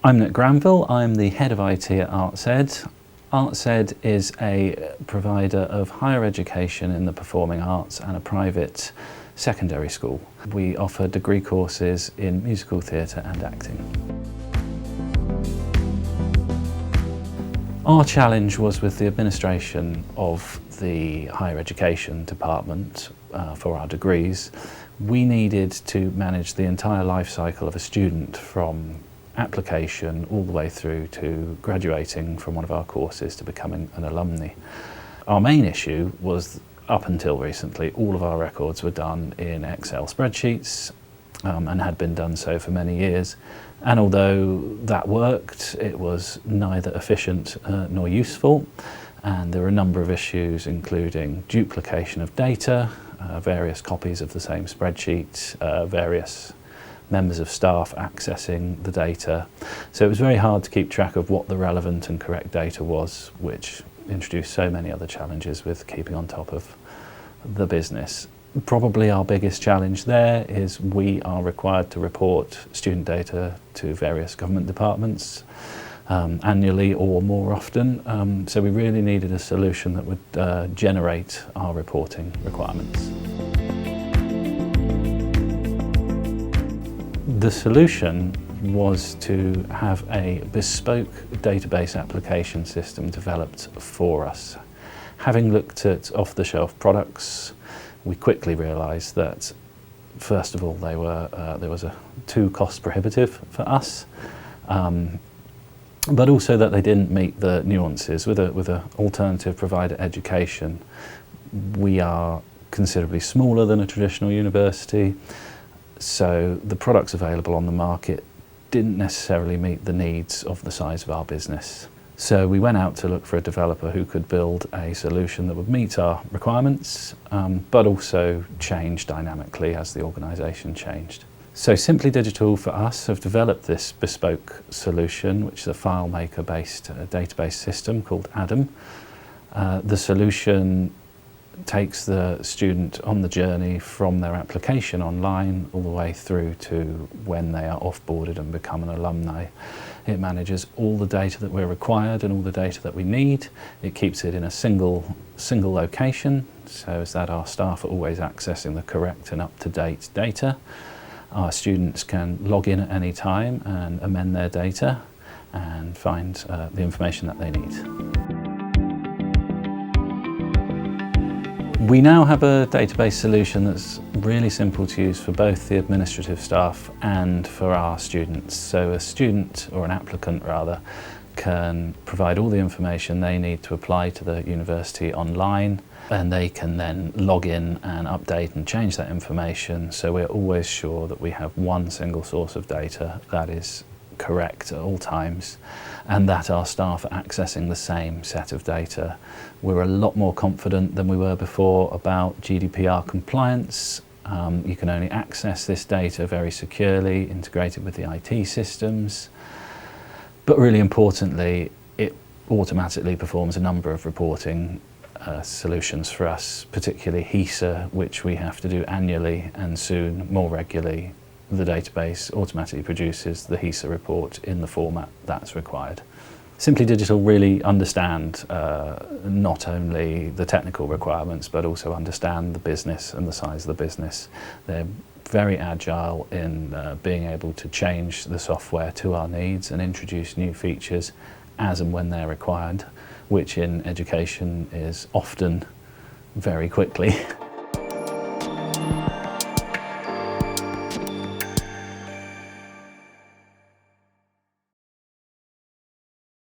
I'm Nick Granville. I'm the head of IT at ArtsEd. ArtsEd is a provider of higher education in the performing arts and a private secondary school. We offer degree courses in musical theatre and acting. Our challenge was with the administration of the higher education department for our degrees. We needed to manage the entire life cycle of a student from application all the way through to graduating from one of our courses to becoming an alumni. Our main issue was, up until recently, all of our records were done in Excel spreadsheets and had been done so for many years. And although that worked, it was neither efficient nor useful. And there were a number of issues, including duplication of data, various copies of the same spreadsheet, various members of staff accessing the data. So it was very hard to keep track of what the relevant and correct data was, which introduced so many other challenges with keeping on top of the business. Probably our biggest challenge there is we are required to report student data to various government departments annually or more often. So we really needed a solution that would generate our reporting requirements. The solution was to have a bespoke database application system developed for us. Having looked at off-the-shelf products, we quickly realised that, first of all, they were too cost prohibitive for us, but also that they didn't meet the nuances. With an alternative provider education, we are considerably smaller than a traditional university. So the products available on the market didn't necessarily meet the needs of the size of our business. So we went out to look for a developer who could build a solution that would meet our requirements, but also change dynamically as the organisation changed. So Simply Digital for us have developed this bespoke solution, which is a FileMaker based database system called Adam. The solution takes the student on the journey from their application online all the way through to when they are off-boarded and become an alumni. It manages all the data that we're required and all the data that we need. It keeps it in a single location, so as that our staff are always accessing the correct and up-to-date data. Our students can log in at any time and amend their data and find the information that they need. We now have a database solution that's really simple to use for both the administrative staff and for our students. So a student, or an applicant rather, can provide all the information they need to apply to the university online, and they can then log in and update and change that information. So we're always sure that we have one single source of data that is correct at all times, and that our staff are accessing the same set of data. We're a lot more confident than we were before about GDPR compliance. You can only access this data very securely, integrated with the IT systems. But really importantly, it automatically performs a number of reporting solutions for us, particularly HESA, which we have to do annually, and soon more regularly. The database automatically produces the HESA report in the format that's required. Simply Digital really understand not only the technical requirements, but also understand the business and the size of the business. They're very agile in being able to change the software to our needs and introduce new features as and when they're required, which in education is often very quickly.